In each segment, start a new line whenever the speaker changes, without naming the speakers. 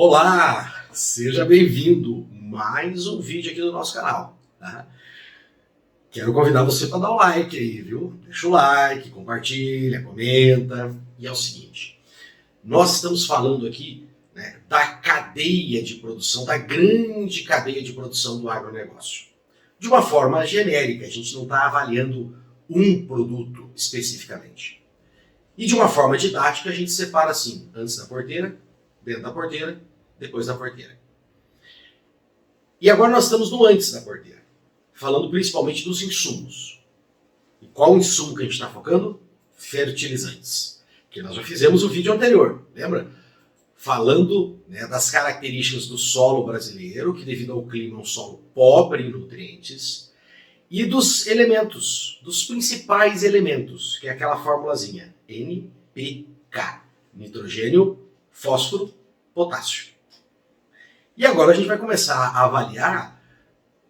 Olá, seja bem-vindo a mais um vídeo aqui do nosso canal. Tá? Quero convidar você para dar um like aí, viu? Deixa o like, compartilha, comenta. E é o seguinte, nós estamos falando aqui, né, da cadeia de produção, da grande cadeia de produção do agronegócio. De uma forma genérica, a gente não está avaliando um produto especificamente. E de uma forma didática, a gente separa assim, antes da porteira, dentro da porteira, depois da porteira. E agora nós estamos no antes da porteira, falando principalmente dos insumos. E qual insumo que a gente está focando? Fertilizantes. Que nós já fizemos o vídeo anterior, lembra? Falando, né, das características do solo brasileiro, que devido ao clima é um solo pobre em nutrientes, e dos elementos, dos principais elementos, que é aquela formulazinha, NPK, nitrogênio, fósforo, potássio. E agora a gente vai começar a avaliar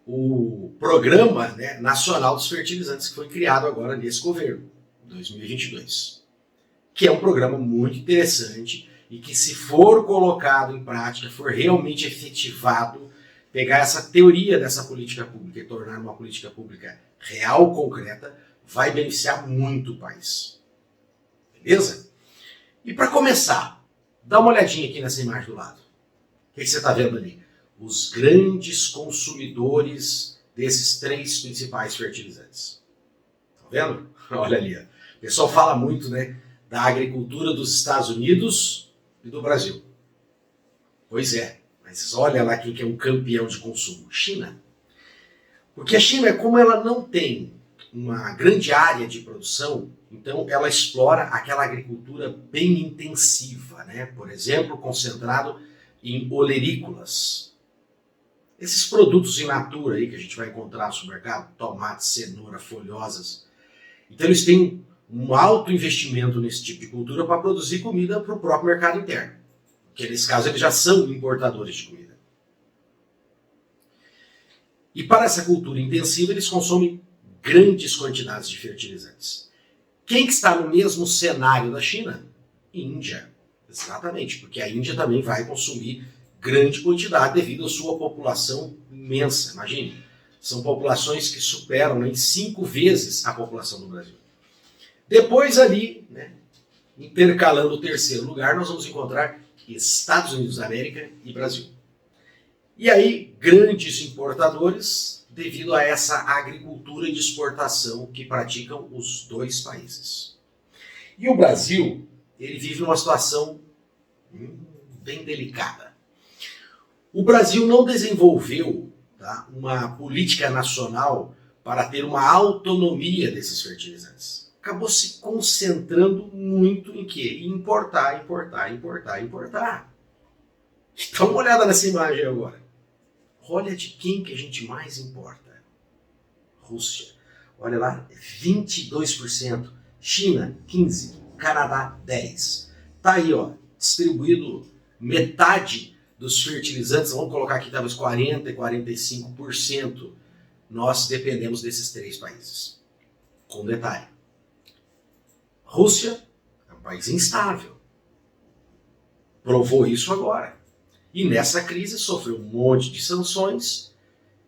o Programa, né, Nacional dos Fertilizantes, que foi criado agora nesse governo, 2022. Que é um programa muito interessante e que, se for colocado em prática, for realmente efetivado, pegar essa teoria dessa política pública e tornar uma política pública real, concreta, vai beneficiar muito o país. Beleza? E para começar, dá uma olhadinha aqui nessa imagem do lado. O que você está vendo ali? Os grandes consumidores desses três principais fertilizantes. Está vendo? Olha ali. O pessoal fala muito, né, da agricultura dos Estados Unidos e do Brasil. Pois é, mas olha lá quem que é um campeão de consumo. China. Porque a China, como ela não tem uma grande área de produção, então ela explora aquela agricultura bem intensiva, né? Por exemplo, concentrado em olerícolas. Esses produtos in natura aí que a gente vai encontrar no supermercado, tomate, cenoura, folhosas. Então eles têm um alto investimento nesse tipo de cultura para produzir comida para o próprio mercado interno. Porque nesse caso eles já são importadores de comida. E para essa cultura intensiva eles consomem grandes quantidades de fertilizantes. Quem que está no mesmo cenário da China? Índia. Exatamente, porque a Índia também vai consumir grande quantidade devido à sua população imensa. Imagine, são populações que superam, né, em 5 vezes a população do Brasil. Depois ali, né, intercalando o terceiro lugar, nós vamos encontrar Estados Unidos da América e Brasil. E aí, grandes importadores devido a essa agricultura de exportação que praticam os dois países. E o Brasil, ele vive numa situação bem delicada. O Brasil não desenvolveu, tá, uma política nacional para ter uma autonomia desses fertilizantes. Acabou se concentrando muito em quê? Em importar. Dá uma olhada nessa imagem agora. Olha de quem que a gente mais importa. Rússia. Olha lá, 22%. China, 15%. Canadá, 10%. Tá aí, ó, distribuído metade dos fertilizantes, vamos colocar aqui talvez 40% e 45%, nós dependemos desses três países. Com detalhe. Rússia é um país instável. Provou isso agora. E nessa crise sofreu um monte de sanções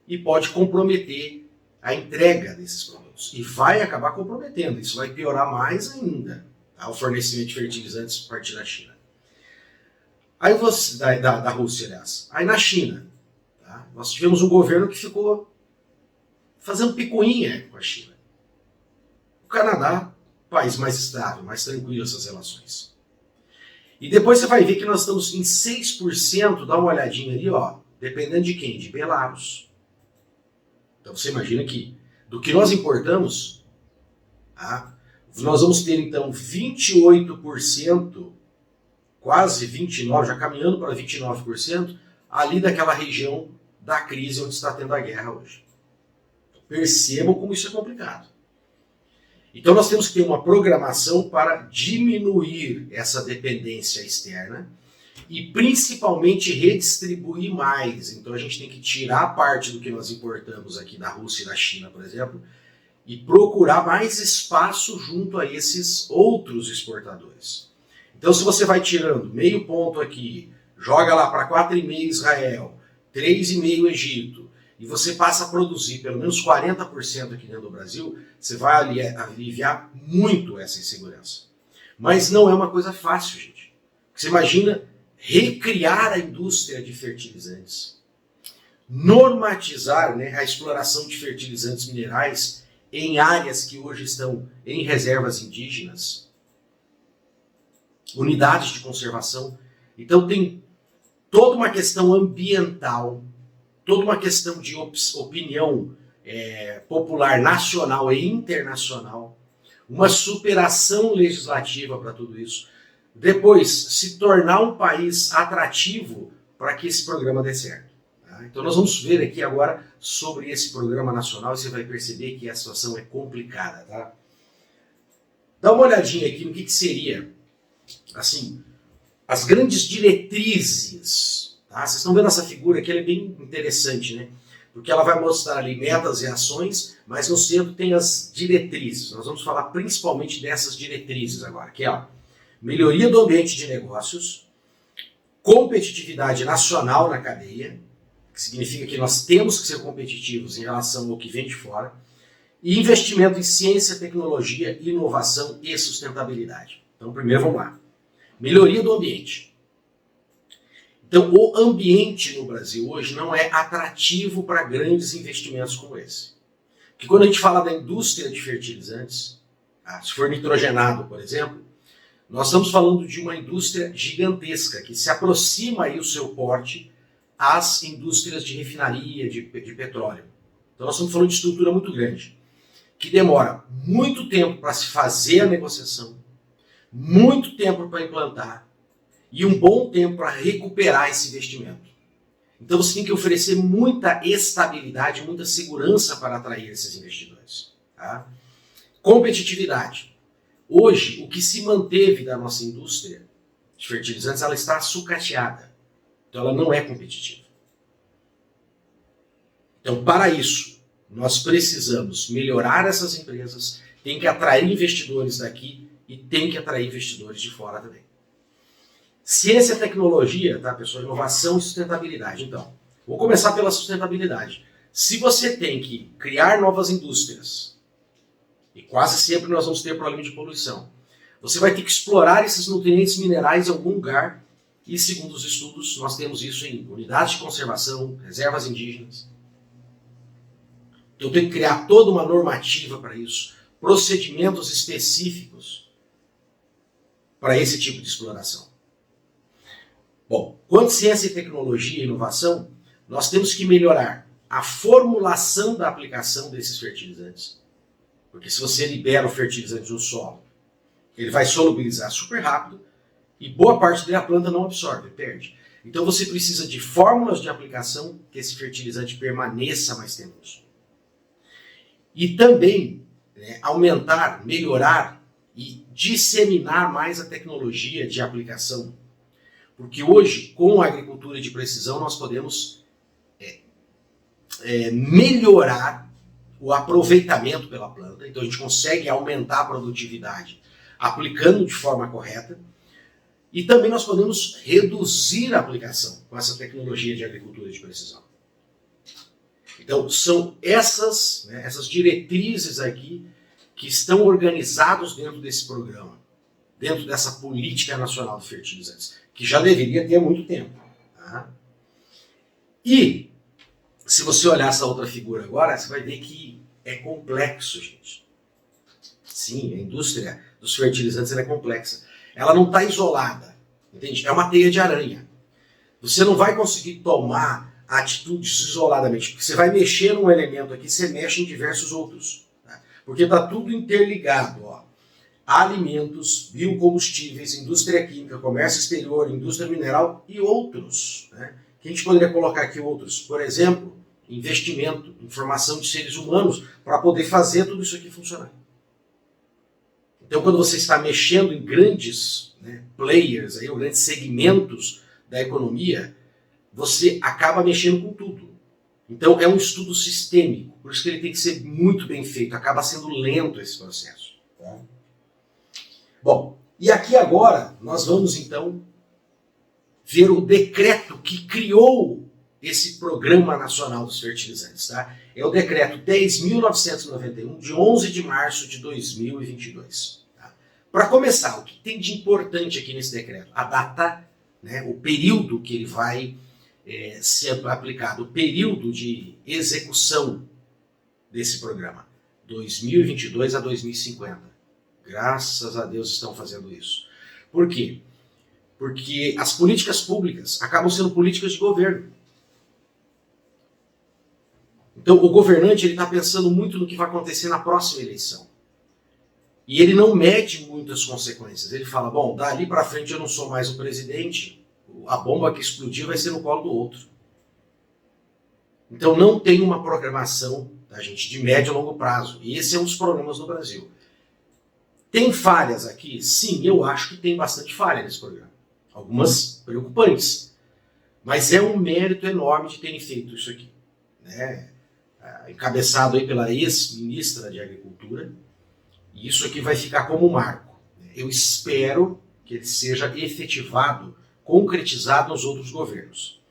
e pode comprometer a entrega desses produtos. E vai acabar comprometendo. Isso vai piorar mais ainda, tá, o fornecimento de fertilizantes a partir da China. Aí você, da Rússia, aliás. Aí na China, tá, nós tivemos um governo que ficou fazendo picuinha com a China. O Canadá, país mais estável, mais tranquilo essas relações. E depois você vai ver que nós estamos em 6%, dá uma olhadinha ali, ó, dependendo de quem? De Belarus. Então você imagina que, do que nós importamos, tá, nós vamos ter então 28%, quase 29%, já caminhando para 29%, ali daquela região da crise onde está tendo a guerra hoje. Percebam como isso é complicado. Então nós temos que ter uma programação para diminuir essa dependência externa e principalmente redistribuir mais. Então a gente tem que tirar parte do que nós importamos aqui da Rússia e da China, por exemplo, e procurar mais espaço junto a esses outros exportadores. Então se você vai tirando meio ponto aqui, joga lá para 4,5 Israel, 3,5 Egito, e você passa a produzir pelo menos 40% aqui dentro do Brasil, você vai aliviar muito essa insegurança. Mas não é uma coisa fácil, gente. Você imagina recriar a indústria de fertilizantes, normatizar, né, a exploração de fertilizantes minerais em áreas que hoje estão em reservas indígenas, unidades de conservação. Então tem toda uma questão ambiental, toda uma questão de opinião popular nacional e internacional, uma superação legislativa para tudo isso. Depois, se tornar um país atrativo para que esse programa dê certo. Tá? Então nós vamos ver aqui agora sobre esse programa nacional e você vai perceber que a situação é complicada. Tá? Dá uma olhadinha aqui no que seria, assim, as grandes diretrizes. Tá? Vocês estão vendo essa figura aqui, ela é bem interessante, né? Porque ela vai mostrar ali metas e ações, mas no centro tem as diretrizes. Nós vamos falar principalmente dessas diretrizes agora, que é ó, melhoria do ambiente de negócios, competitividade nacional na cadeia, que significa que nós temos que ser competitivos em relação ao que vem de fora, e investimento em ciência, tecnologia, inovação e sustentabilidade. Então, primeiro vamos lá. Melhoria do ambiente. Então, o ambiente no Brasil hoje não é atrativo para grandes investimentos como esse. Porque quando a gente fala da indústria de fertilizantes, se for nitrogenado, por exemplo, nós estamos falando de uma indústria gigantesca, que se aproxima aí o seu porte às indústrias de refinaria, de petróleo. Então nós estamos falando de estrutura muito grande, que demora muito tempo para se fazer a negociação, muito tempo para implantar, e um bom tempo para recuperar esse investimento. Então você tem que oferecer muita estabilidade, muita segurança para atrair esses investidores. Tá? Competitividade. Hoje, o que se manteve da nossa indústria de fertilizantes, ela está sucateada. Então ela não é competitiva. Então, para isso, nós precisamos melhorar essas empresas, tem que atrair investidores daqui e tem que atrair investidores de fora também. Ciência e tecnologia, tá, pessoal? Inovação e sustentabilidade. Então, vou começar pela sustentabilidade. Se você tem que criar novas indústrias, e quase sempre nós vamos ter problema de poluição, você vai ter que explorar esses nutrientes minerais em algum lugar, e segundo os estudos, nós temos isso em unidades de conservação, reservas indígenas. Então, eu tenho que criar toda uma normativa para isso, procedimentos específicos para esse tipo de exploração. Bom, quanto a ciência e tecnologia e inovação, nós temos que melhorar a formulação da aplicação desses fertilizantes. Porque se você libera o fertilizante no solo, ele vai solubilizar super rápido e boa parte dele a planta não absorve, perde. Então você precisa de fórmulas de aplicação que esse fertilizante permaneça mais tempo no solo. E também aumentar, melhorar e disseminar mais a tecnologia de aplicação. Porque hoje, com a agricultura de precisão, nós podemos melhorar o aproveitamento pela planta. Então a gente consegue aumentar a produtividade aplicando de forma correta. E também nós podemos reduzir a aplicação com essa tecnologia de agricultura de precisão. Então são essas diretrizes aqui que estão organizados dentro desse programa, dentro dessa política nacional de fertilizantes, que já deveria ter há muito tempo. Tá? E, se você olhar essa outra figura agora, você vai ver que é complexo, gente. Sim, a indústria dos fertilizantes é complexa. Ela não está isolada, entende? É uma teia de aranha. Você não vai conseguir tomar atitudes isoladamente, porque você vai mexer num elemento aqui, você mexe em diversos outros. Tá? Porque está tudo interligado, ó. Alimentos, biocombustíveis, indústria química, comércio exterior, indústria mineral e outros. Né? Que a gente poderia colocar aqui outros. Por exemplo, investimento, informação de seres humanos para poder fazer tudo isso aqui funcionar. Então, quando você está mexendo em grandes players, aí, ou grandes segmentos da economia, você acaba mexendo com tudo. Então, é um estudo sistêmico, por isso que ele tem que ser muito bem feito, acaba sendo lento esse processo. Tá? Bom, e aqui agora nós vamos então ver o decreto que criou esse Programa Nacional dos Fertilizantes. Tá? É o decreto 10.991, de 11 de março de 2022. Tá? Para começar, o que tem de importante aqui nesse decreto? A data, né, o período que ele vai ser aplicado, o período de execução desse programa, 2022 a 2050. Graças a Deus estão fazendo isso. Por quê? Porque as políticas públicas acabam sendo políticas de governo. Então o governante está pensando muito no que vai acontecer na próxima eleição. E ele não mede muitas consequências. Ele fala, bom, dali para frente eu não sou mais o presidente, a bomba que explodir vai ser no colo do outro. Então não tem uma programação, tá, gente, de médio e longo prazo. E esse é um dos problemas no Brasil. Tem falhas aqui? Sim, eu acho que tem bastante falha nesse programa. Algumas preocupantes. Mas é um mérito enorme de terem feito isso aqui. Né? Encabeçado aí pela ex-ministra de Agricultura. E isso aqui vai ficar como um marco. Eu espero que ele seja efetivado, concretizado nos outros governos.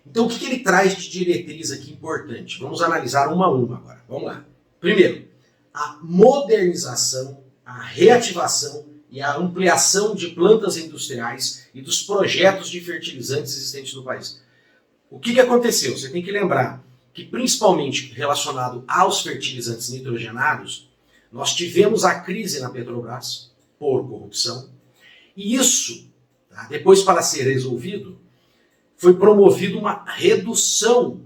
Então, o que ele traz de diretriz aqui importante? Vamos analisar uma a uma agora. Vamos lá. Primeiro, a modernização, a reativação e a ampliação de plantas industriais e dos projetos de fertilizantes existentes no país. O que aconteceu? Você tem que lembrar que, principalmente relacionado aos fertilizantes nitrogenados, nós tivemos a crise na Petrobras por corrupção, e isso, tá, depois para ser resolvido, foi promovida uma redução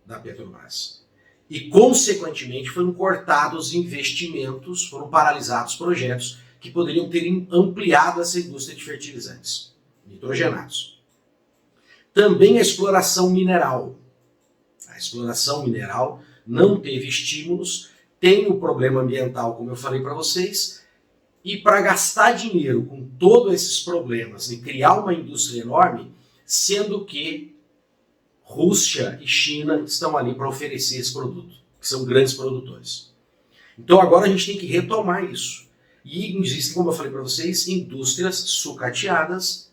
da Petrobras. E, consequentemente, foram cortados investimentos, foram paralisados projetos que poderiam ter ampliado essa indústria de fertilizantes nitrogenados. Também a exploração mineral. A exploração mineral não teve estímulos, tem o problema ambiental, como eu falei para vocês, e para gastar dinheiro com todos esses problemas e criar uma indústria enorme, sendo que Rússia e China estão ali para oferecer esse produto, que são grandes produtores. Então agora a gente tem que retomar isso. E existem, como eu falei para vocês, indústrias sucateadas.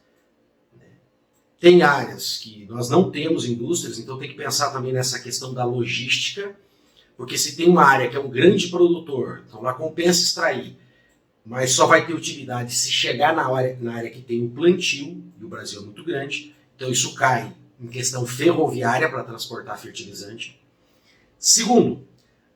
Tem áreas que nós não temos indústrias, então tem que pensar também nessa questão da logística, porque se tem uma área que é um grande produtor, então lá compensa extrair, mas só vai ter utilidade se chegar na área que tem o plantio, e o Brasil é muito grande, então isso cai em questão ferroviária para transportar fertilizante. Segundo,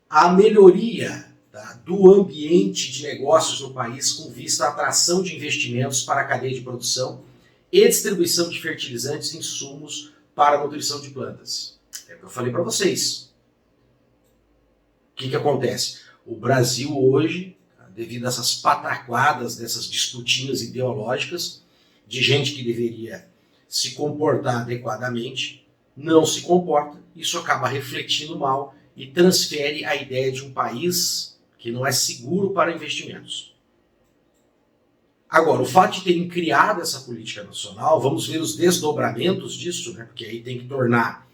a melhoria, tá, do ambiente de negócios no país com vista à atração de investimentos para a cadeia de produção e distribuição de fertilizantes e insumos para a nutrição de plantas. É o que eu falei para vocês. O que acontece? O Brasil hoje, devido a essas pataquadas, dessas disputinhas ideológicas, de gente que deveria se comportar adequadamente, não se comporta, isso acaba refletindo mal e transfere a ideia de um país que não é seguro para investimentos. Agora, o fato de terem criado essa política nacional, vamos ver os desdobramentos disso, né? Porque aí tem que tornar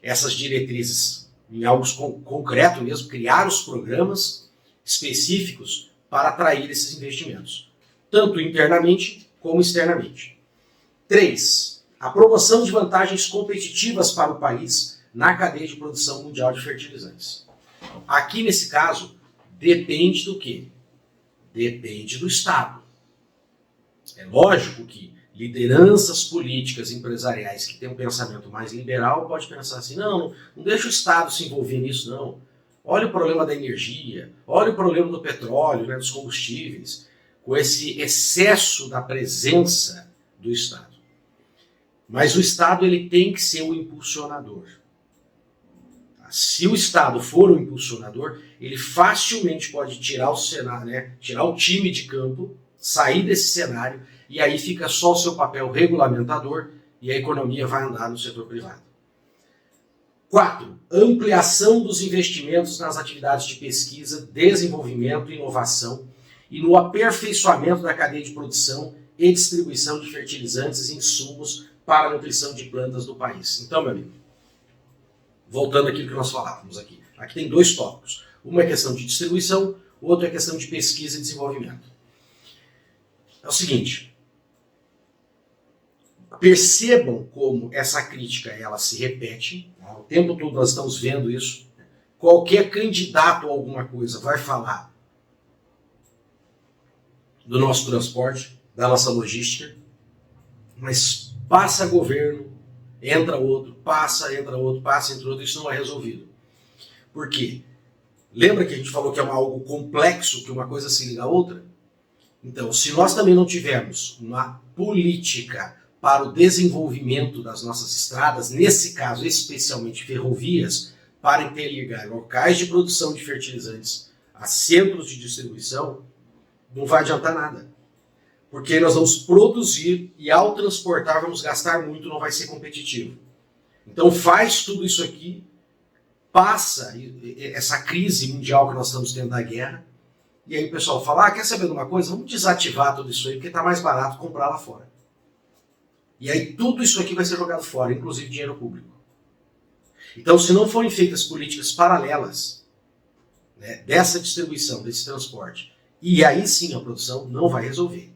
essas diretrizes em algo concreto mesmo, criar os programas específicos para atrair esses investimentos, tanto internamente como externamente. 3. A promoção de vantagens competitivas para o país na cadeia de produção mundial de fertilizantes. Aqui, nesse caso, depende do quê? Depende do Estado. É lógico que lideranças políticas empresariais que têm um pensamento mais liberal pode pensar assim, não deixa o Estado se envolver nisso, não. Olha o problema da energia, olha o problema do petróleo, né, dos combustíveis, com esse excesso da presença do Estado. Mas o Estado ele tem que ser o impulsionador. Se o Estado for o impulsionador, ele facilmente pode tirar o cenário, né, tirar o time de campo, sair desse cenário, e aí fica só o seu papel regulamentador e a economia vai andar no setor privado. 4. Ampliação dos investimentos nas atividades de pesquisa, desenvolvimento e inovação e no aperfeiçoamento da cadeia de produção e distribuição de fertilizantes e insumos para a nutrição de plantas do país. Então, meu amigo, voltando àquilo que nós falávamos aqui. Aqui tem dois tópicos. Uma é questão de distribuição, o outro é questão de pesquisa e desenvolvimento. É o seguinte, percebam como essa crítica ela se repete, tá? O tempo todo nós estamos vendo isso. Qualquer candidato a alguma coisa vai falar do nosso transporte, da nossa logística, mas passa governo, entra outro, entra outro, isso não é resolvido. Por quê? Lembra que a gente falou que é algo complexo, que uma coisa se liga à outra? Então, se nós também não tivermos uma política para o desenvolvimento das nossas estradas, nesse caso especialmente ferrovias, para interligar locais de produção de fertilizantes a centros de distribuição, não vai adiantar nada. Porque nós vamos produzir e ao transportar vamos gastar muito, não vai ser competitivo. Então faz tudo isso aqui, passa essa crise mundial que nós estamos tendo da guerra, e aí o pessoal fala, quer saber de uma coisa? Vamos desativar tudo isso aí, porque está mais barato comprar lá fora. E aí tudo isso aqui vai ser jogado fora, inclusive dinheiro público. Então, se não forem feitas políticas paralelas, né, dessa distribuição, desse transporte, e aí sim a produção não vai resolver.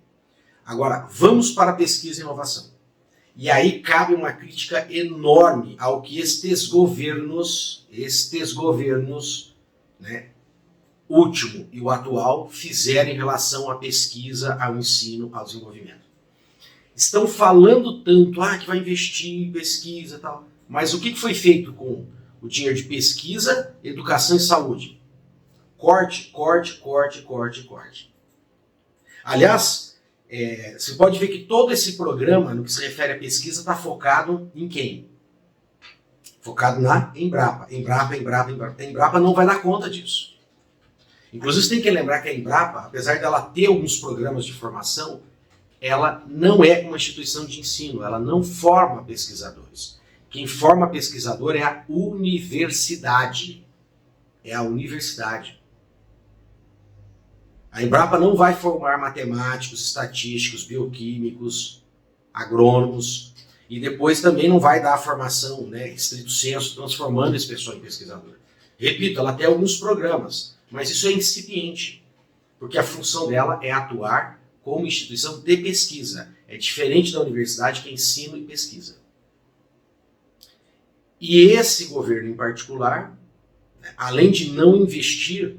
Agora, vamos para a pesquisa e inovação. E aí cabe uma crítica enorme ao que estes governos, né, último e o atual, fizeram em relação à pesquisa, ao ensino, ao desenvolvimento. Estão falando tanto, que vai investir em pesquisa e tal, mas o que foi feito com o dinheiro de pesquisa, educação e saúde? Corte, corte, corte, corte, corte. Aliás, você pode ver que todo esse programa, no que se refere à pesquisa, está focado em quem? Focado na Embrapa. Embrapa. A Embrapa não vai dar conta disso. Inclusive, você tem que lembrar que a Embrapa, apesar dela ter alguns programas de formação, ela não é uma instituição de ensino, ela não forma pesquisadores. Quem forma pesquisador é a universidade. É a universidade. A Embrapa não vai formar matemáticos, estatísticos, bioquímicos, agrônomos, e depois também não vai dar a formação, né, estrito sensu, transformando esse pessoal em pesquisador. Repito, ela tem alguns programas, mas isso é incipiente, porque a função dela é atuar como instituição de pesquisa. É diferente da universidade, que é ensino e pesquisa. E esse governo em particular, além de não investir,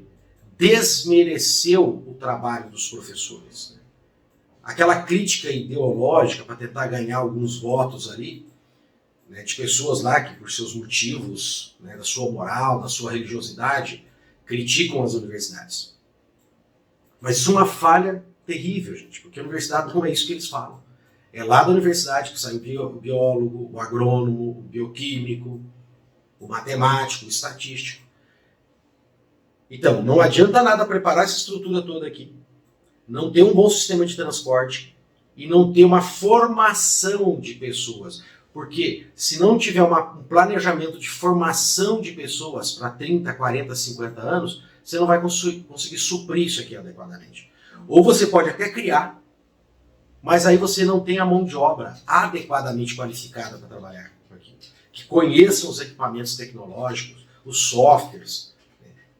desmereceu o trabalho dos professores. Aquela crítica ideológica para tentar ganhar alguns votos ali, né, de pessoas lá que, por seus motivos, né, da sua moral, da sua religiosidade, criticam as universidades. Mas isso é uma falha terrível, gente, porque a universidade não é isso que eles falam. É lá da universidade que sai o biólogo, o agrônomo, o bioquímico, o matemático, o estatístico. Então, não adianta nada preparar essa estrutura toda aqui, não ter um bom sistema de transporte e não ter uma formação de pessoas. Porque se não tiver um planejamento de formação de pessoas para 30, 40, 50 anos, você não vai conseguir suprir isso aqui adequadamente. Ou você pode até criar, mas aí você não tem a mão de obra adequadamente qualificada para trabalhar aqui. Que conheçam os equipamentos tecnológicos, os softwares,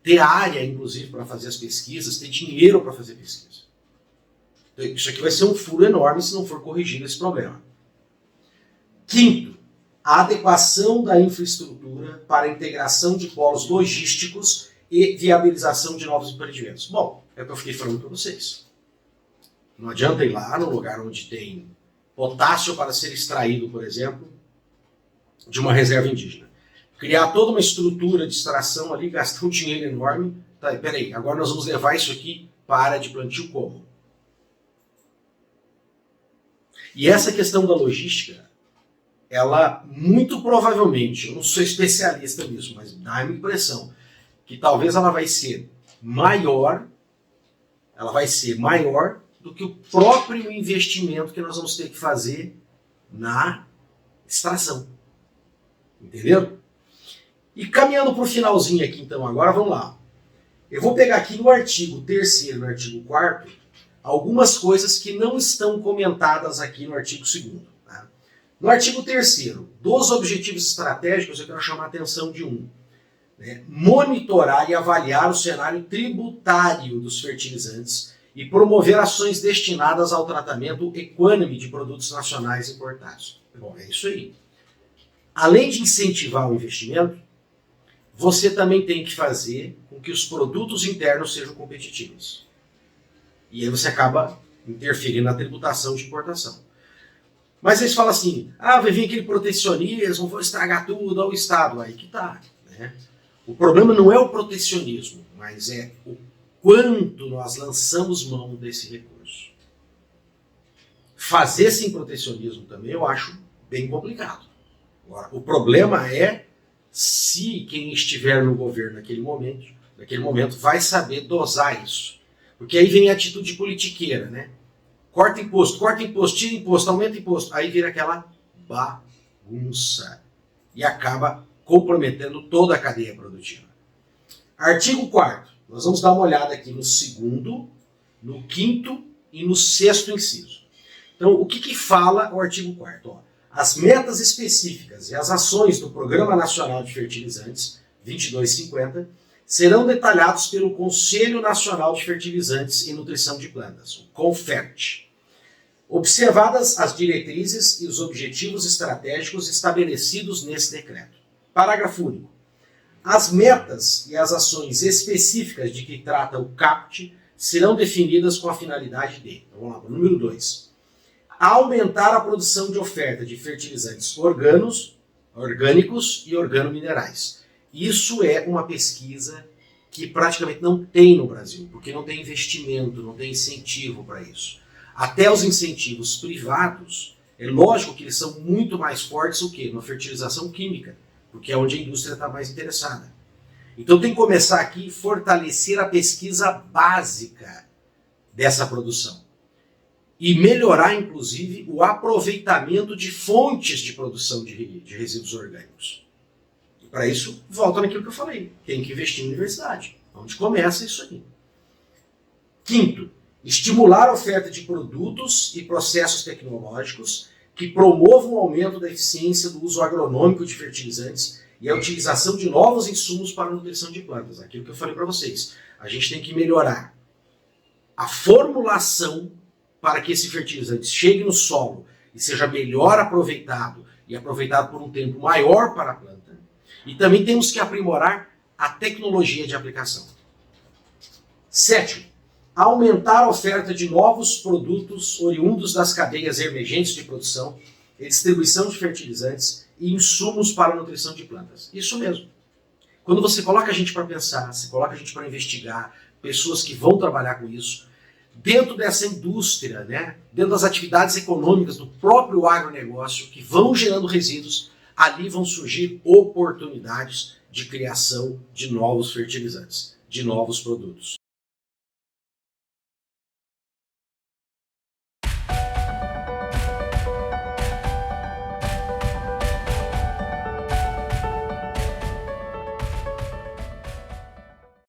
ter área, inclusive, para fazer as pesquisas, ter dinheiro para fazer pesquisa. Então, isso aqui vai ser um furo enorme se não for corrigido esse problema. Quinto, a adequação da infraestrutura para a integração de polos logísticos e viabilização de novos empreendimentos. Bom, é o que eu fiquei falando para vocês. Não adianta ir lá no lugar onde tem potássio para ser extraído, por exemplo, de uma reserva indígena. Criar toda uma estrutura de extração ali, gastar um dinheiro enorme. Tá, peraí, agora nós vamos levar isso aqui para a área de plantio como? E essa questão da logística, ela muito provavelmente, eu não sou especialista nisso, mas dá a minha impressão, que talvez ela vai ser maior do que o próprio investimento que nós vamos ter que fazer na extração. Entendeu? E caminhando para o finalzinho aqui, então, agora vamos lá. Eu vou pegar aqui no artigo 3º e no artigo 4º algumas coisas que não estão comentadas aqui no artigo 2º. Tá? No artigo 3º, dos objetivos estratégicos, eu quero chamar a atenção de um. Né? Monitorar e avaliar o cenário tributário dos fertilizantes e promover ações destinadas ao tratamento equânime de produtos nacionais importados. Bom, é isso aí. Além de incentivar o investimento, você também tem que fazer com que os produtos internos sejam competitivos. E aí você acaba interferindo na tributação de importação. Mas eles falam assim, vai vir aquele protecionismo, vou estragar tudo ao Estado. Aí que tá, né? O problema não é o protecionismo, mas é o quanto nós lançamos mão desse recurso. Fazer sem protecionismo também eu acho bem complicado. Agora, o problema é se quem estiver no governo naquele momento vai saber dosar isso. Porque aí vem a atitude politiqueira, né? Corta imposto, tira imposto, aumenta imposto. Aí vira aquela bagunça. E acaba comprometendo toda a cadeia produtiva. Artigo 4º. Nós vamos dar uma olhada aqui no 2º, no 5º e no 6º inciso. Então, o que fala o artigo 4º? As metas específicas e as ações do Programa Nacional de Fertilizantes 2250 serão detalhados pelo Conselho Nacional de Fertilizantes e Nutrição de Plantas, o CONFERT, observadas as diretrizes e os objetivos estratégicos estabelecidos nesse decreto. Parágrafo único. As metas e as ações específicas de que trata o CAPT serão definidas com a finalidade de, então vamos lá, número 2, aumentar a produção de oferta de fertilizantes orgânicos e organominerais. Isso é uma pesquisa que praticamente não tem no Brasil, porque não tem investimento, não tem incentivo para isso. Até os incentivos privados, é lógico que eles são muito mais fortes o quê? Na fertilização química, porque é onde a indústria está mais interessada. Então tem que começar aqui a fortalecer a pesquisa básica dessa produção. E melhorar, inclusive, o aproveitamento de fontes de produção de resíduos orgânicos. E para isso, volta naquilo que eu falei. Tem que investir em universidade. Onde começa isso aí. 5º, estimular a oferta de produtos e processos tecnológicos que promovam o aumento da eficiência do uso agronômico de fertilizantes e a utilização de novos insumos para a nutrição de plantas. Aquilo que eu falei para vocês. A gente tem que melhorar a formulação para que esse fertilizante chegue no solo e seja melhor aproveitado e aproveitado por um tempo maior para a planta. E também temos que aprimorar a tecnologia de aplicação. 7º, aumentar a oferta de novos produtos oriundos das cadeias emergentes de produção e distribuição de fertilizantes e insumos para a nutrição de plantas. Isso mesmo. Quando você coloca a gente para pensar, você coloca a gente para investigar, pessoas que vão trabalhar com isso, dentro dessa indústria, né, dentro das atividades econômicas do próprio agronegócio, que vão gerando resíduos, ali vão surgir oportunidades de criação de novos fertilizantes, de novos produtos.